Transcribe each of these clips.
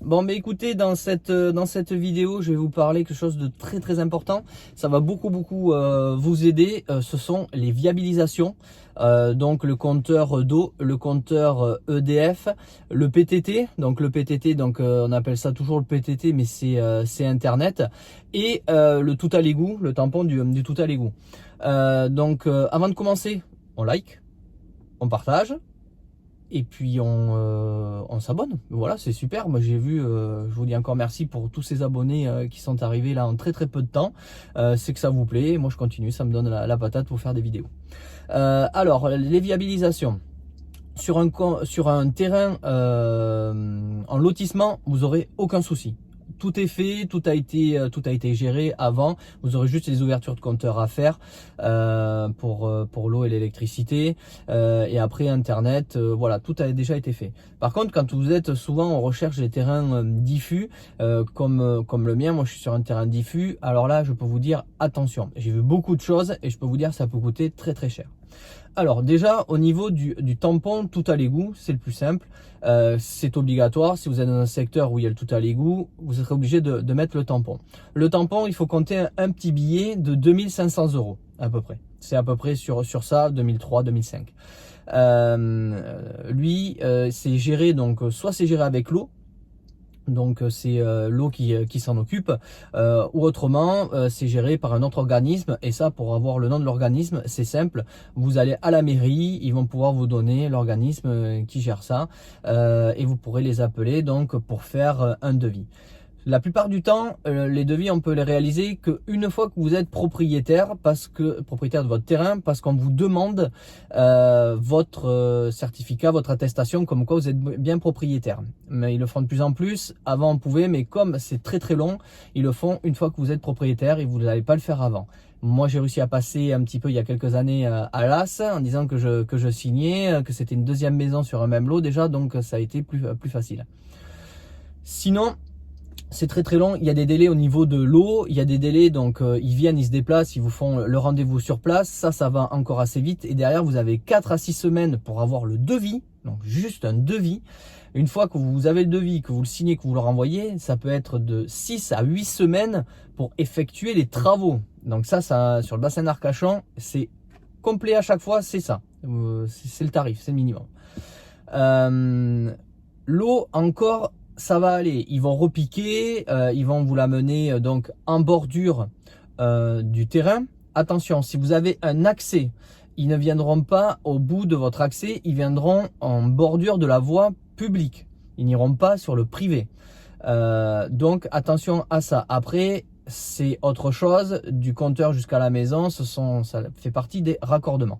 Bon, mais écoutez, dans cette vidéo, je vais vous parler quelque chose de très très important. Ça va beaucoup vous aider. Ce sont les viabilisations. Donc le compteur d'eau, le compteur EDF, le PTT. Donc le PTT, on appelle ça toujours le PTT, mais c'est Internet. Et le tout à l'égout, le tampon du tout à l'égout. Avant de commencer, on like, on partage. Et puis on s'abonne. Voilà, c'est super. Moi j'ai vu, je vous dis encore merci pour tous ces abonnés qui sont arrivés là en très peu de temps. C'est que ça vous plaît. Moi je continue, ça me donne la patate pour faire des vidéos. Alors les viabilisations. Sur un terrain en lotissement, vous aurez aucun souci. Tout est fait, tout a été géré avant. Vous aurez juste les ouvertures de compteurs à faire pour l'eau et l'électricité. Et après Internet, voilà, tout a déjà été fait. Par contre, quand vous êtes souvent en recherche des terrains diffus, comme le mien, moi je suis sur un terrain diffus, alors là je peux vous dire attention. J'ai vu beaucoup de choses et je peux vous dire que ça peut coûter très cher. Alors déjà au niveau du tampon tout à l'égout, c'est le plus simple, c'est obligatoire. Si vous êtes dans un secteur où il y a le tout à l'égout, vous serez obligé de mettre le tampon. Le tampon, il faut compter un petit billet de 2500 € à peu près. C'est à peu près sur ça, 2003-2005. C'est géré, donc soit c'est géré avec l'eau. Donc c'est l'eau qui s'en occupe, ou autrement c'est géré par un autre organisme. Et ça, pour avoir le nom de l'organisme, c'est simple, vous allez à la mairie, ils vont pouvoir vous donner l'organisme qui gère ça, et vous pourrez les appeler donc pour faire un devis. La plupart du temps, les devis, on peut les réaliser qu'une fois que vous êtes propriétaire de votre terrain, parce qu'on vous demande votre certificat, votre attestation, comme quoi vous êtes bien propriétaire. Mais ils le font de plus en plus. Avant, on pouvait, mais comme c'est très long, ils le font une fois que vous êtes propriétaire et vous n'allez pas le faire avant. Moi, j'ai réussi à passer un petit peu il y a quelques années à l'AS en disant que je signais, que c'était une deuxième maison sur un même lot déjà, donc ça a été plus facile. Sinon, c'est très long, il y a des délais au niveau de l'eau, il y a des délais, donc ils viennent, ils se déplacent, ils vous font le rendez-vous sur place, ça va encore assez vite. Et derrière, vous avez 4 à 6 semaines pour avoir le devis, donc juste un devis. Une fois que vous avez le devis, que vous le signez, que vous le renvoyez, ça peut être de 6 à 8 semaines pour effectuer les travaux. Donc ça sur le bassin d'Arcachon, c'est complet à chaque fois, c'est ça. C'est le tarif, c'est le minimum. L'eau encore, ça va aller, ils vont repiquer, ils vont vous l'amener donc en bordure du terrain. Attention, si vous avez un accès, ils ne viendront pas au bout de votre accès, ils viendront en bordure de la voie publique. Ils n'iront pas sur le privé. Donc attention à ça. Après, c'est autre chose, du compteur jusqu'à la maison, ça fait partie des raccordements.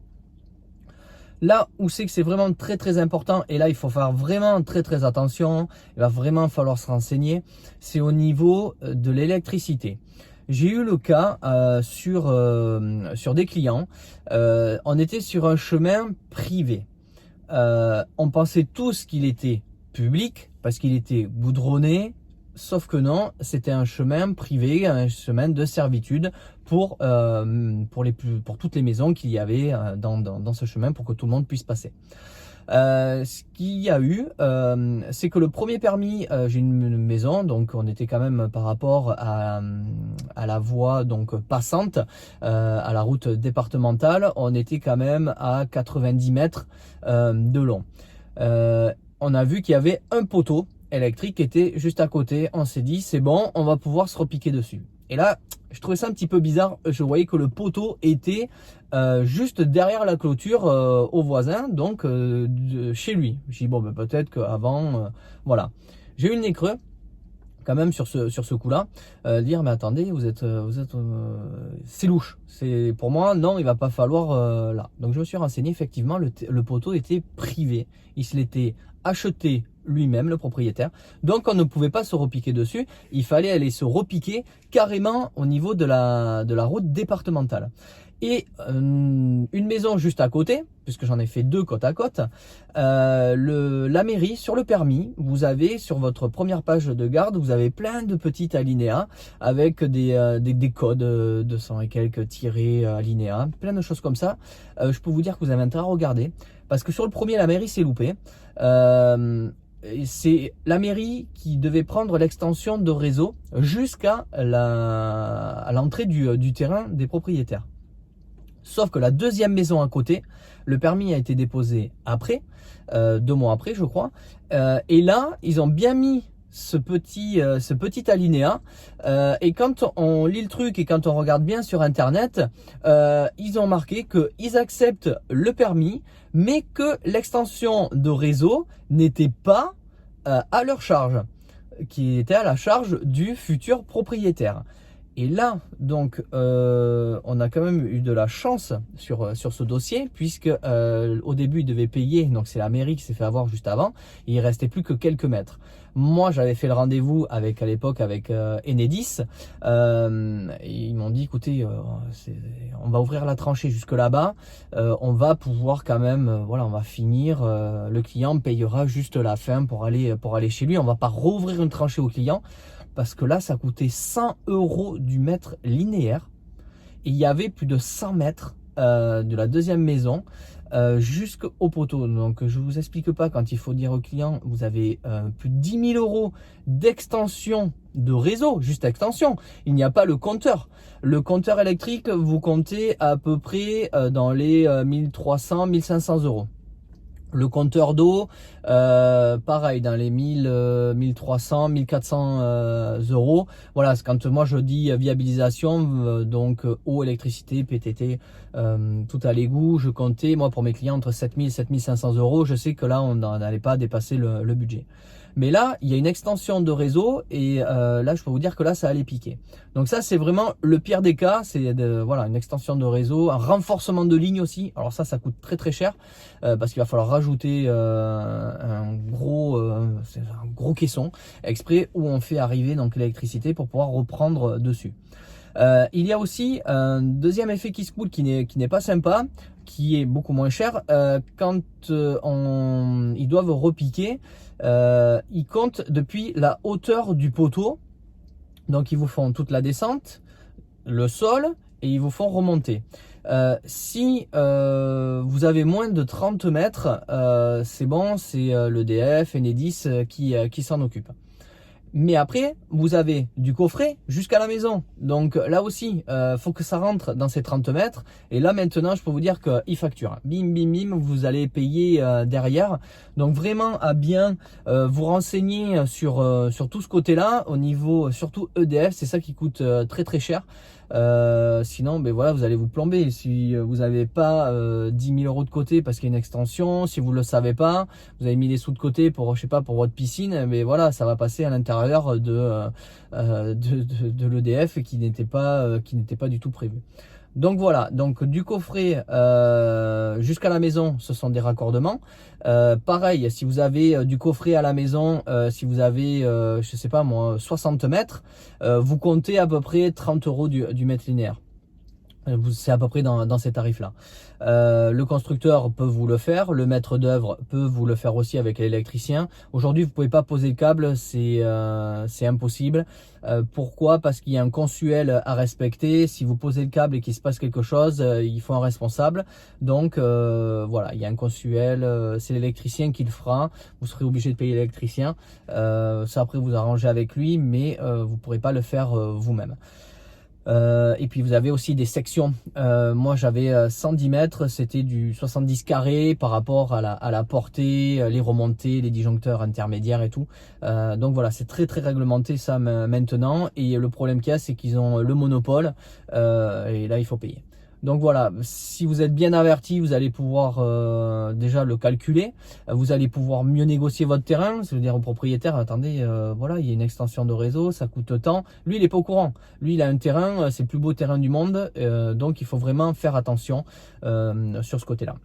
Là où c'est que c'est vraiment très important, et là il faut faire vraiment très attention, il va vraiment falloir se renseigner, c'est au niveau de l'électricité. J'ai eu le cas sur des clients, on était sur un chemin privé. On pensait tous qu'il était public parce qu'il était goudronné, sauf que non, c'était un chemin privé, un chemin de servitude pour toutes les maisons qu'il y avait dans ce chemin pour que tout le monde puisse passer. Ce qu'il y a eu, c'est que le premier permis, j'ai une maison, donc on était quand même par rapport à la voie donc passante, à la route départementale, on était quand même à 90 mètres de long. On a vu qu'il y avait un poteau électrique qui était juste à côté. On s'est dit c'est bon, on va pouvoir se repiquer dessus. Et là, je trouvais ça un petit peu bizarre. Je voyais que le poteau était juste derrière la clôture au voisin, donc chez lui. J'ai dit bon, ben, peut-être qu'avant, voilà. J'ai eu le nez creux quand même sur ce coup-là, dire mais attendez, c'est louche. C'est pour moi non, il va pas falloir là. Donc je me suis renseigné, effectivement le poteau était privé. Il se l'était acheté lui-même, le propriétaire, donc on ne pouvait pas se repiquer dessus, il fallait aller se repiquer carrément au niveau de la route départementale. Et une maison juste à côté, puisque j'en ai fait 2 côte à côte, la mairie, sur le permis, vous avez sur votre première page de garde, vous avez plein de petits alinéas avec des codes 200 et quelques tirés alinéas, plein de choses comme ça. Je peux vous dire que vous avez intérêt à regarder, parce que sur le premier, la mairie s'est loupée. c'est la mairie qui devait prendre l'extension de réseau jusqu'à l'entrée du terrain des propriétaires. Sauf que la deuxième maison à côté, le permis a été déposé après, 2 mois après je crois, et là ils ont bien mis ce petit alinéa, et quand on lit le truc et quand on regarde bien sur internet, ils ont marqué qu'ils acceptent le permis, mais que l'extension de réseau n'était pas à leur charge, qui était à la charge du futur propriétaire. Et là, donc, on a quand même eu de la chance sur ce dossier, puisque au début, il devait payer, donc c'est la mairie qui s'est fait avoir juste avant, et il restait plus que quelques mètres. Moi, j'avais fait le rendez-vous à l'époque avec Enedis. Ils m'ont dit, écoutez, on va ouvrir la tranchée jusque là-bas, on va pouvoir quand même, voilà, on va finir, le client payera juste la fin pour aller chez lui, on va pas rouvrir une tranchée au client. Parce que là, ça coûtait 100 € du mètre linéaire. Et il y avait plus de 100 mètres de la deuxième maison jusqu'au poteau. Donc, je ne vous explique pas quand il faut dire au client, vous avez plus de 10 000 € d'extension de réseau, juste extension. Il n'y a pas le compteur. Le compteur électrique, vous comptez à peu près dans les 1300, 1500 €. Le compteur d'eau, pareil, dans les 1300, 1400 €. Voilà, quand moi je dis viabilisation, donc eau, électricité, PTT, tout à l'égout, je comptais, moi pour mes clients, entre 7000 et 7500 €. Je sais que là, on n'allait pas dépasser le budget. Mais là, il y a une extension de réseau et là, je peux vous dire que là, ça allait piquer. Donc ça, c'est vraiment le pire des cas. C'est voilà, une extension de réseau, un renforcement de ligne aussi. Alors ça coûte très très cher parce qu'il va falloir rajouter un gros caisson exprès où on fait arriver donc l'électricité pour pouvoir reprendre dessus. Il y a aussi un deuxième effet qui se coule qui n'est pas sympa, qui est beaucoup moins cher. Quand ils doivent repiquer, ils comptent depuis la hauteur du poteau. Donc ils vous font toute la descente, le sol, et ils vous font remonter. Si vous avez moins de 30 mètres, c'est bon, c'est l'EDF, Enedis qui s'en occupe. Mais après, vous avez du coffret jusqu'à la maison. Donc là aussi, faut que ça rentre dans ces 30 mètres. Et là maintenant, je peux vous dire qu'il facture. Bim, bim, bim, vous allez payer derrière. Donc vraiment à bien vous renseigner sur tout ce côté-là. Au niveau, surtout EDF, c'est ça qui coûte très très cher. Sinon, ben voilà, vous allez vous plomber. Si vous n'avez pas 10 000 € de côté parce qu'il y a une extension, si vous le savez pas, vous avez mis des sous de côté pour, je sais pas, pour votre piscine, mais voilà, ça va passer à l'intérieur de l'EDF qui n'était pas du tout prévu. Donc voilà, donc du coffret jusqu'à la maison, ce sont des raccordements. Pareil, si vous avez du coffret à la maison, si vous avez, je sais pas moi, 60 mètres, vous comptez à peu près 30 € du mètre linéaire. C'est à peu près dans ces tarifs-là. Le constructeur peut vous le faire, le maître d'œuvre peut vous le faire aussi avec l'électricien. Aujourd'hui, vous pouvez pas poser le câble, c'est impossible. Pourquoi? Parce qu'il y a un consuel à respecter. Si vous posez le câble et qu'il se passe quelque chose, il faut un responsable. Donc voilà, il y a un consuel, c'est l'électricien qui le fera. Vous serez obligé de payer l'électricien. Ça après vous arrangez avec lui, mais vous pourrez pas le faire vous-même. Et puis vous avez aussi des sections. Moi j'avais 110 mètres, c'était du 70 carrés par rapport à la portée, les remontées, les disjoncteurs intermédiaires et tout. Donc voilà, c'est très très réglementé ça maintenant. Et le problème qu'il y a, c'est qu'ils ont le monopole et là il faut payer. Donc voilà, si vous êtes bien averti, vous allez pouvoir déjà le calculer, vous allez pouvoir mieux négocier votre terrain, c'est-à-dire au propriétaire, attendez, voilà, il y a une extension de réseau, ça coûte tant. Lui, il n'est pas au courant. Lui, il a un terrain, c'est le plus beau terrain du monde, donc il faut vraiment faire attention sur ce côté-là.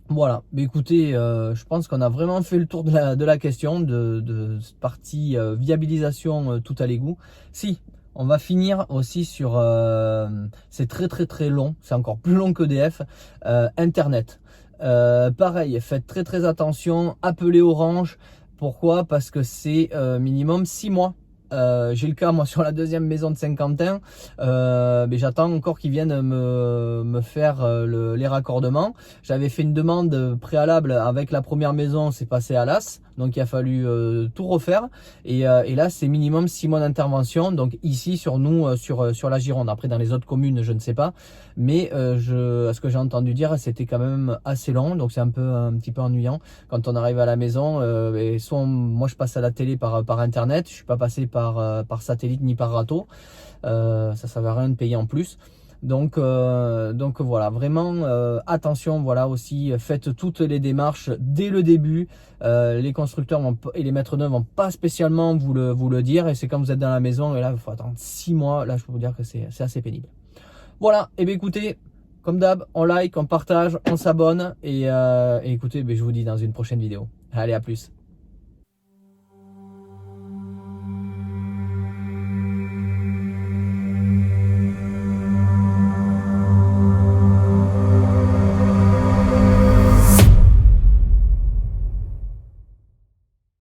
Voilà, mais écoutez, je pense qu'on a vraiment fait le tour de la question de cette partie viabilisation tout à l'égout. Si, on va finir aussi sur, c'est très très très long, c'est encore plus long qu'EDF, Internet. Pareil, faites très très attention, appelez Orange. Pourquoi? Parce que c'est minimum 6 mois. J'ai le cas moi sur la deuxième maison de Saint-Quentin, mais j'attends encore qu'ils viennent me faire les raccordements. J'avais fait une demande préalable avec la première maison, c'est passé à l'as. Donc il a fallu tout refaire et là c'est minimum 6 mois d'intervention. Donc ici sur nous, sur la Gironde. Après dans les autres communes je ne sais pas, mais ce que j'ai entendu dire c'était quand même assez long. Donc c'est un petit peu ennuyant quand on arrive à la maison. Et soit moi je passe à la télé par internet, je suis pas passé par satellite ni par râteau. Ça servait à rien de payer en plus. Donc voilà, vraiment attention, voilà aussi, faites toutes les démarches dès le début. Les constructeurs et les maîtres d'œuvre vont pas spécialement vous le dire, et c'est quand vous êtes dans la maison et là il faut attendre 6 mois. Là je peux vous dire que c'est assez pénible. Voilà, et bien écoutez, comme d'hab, on like, on partage, on s'abonne et écoutez, je vous dis dans une prochaine vidéo. Allez, à plus.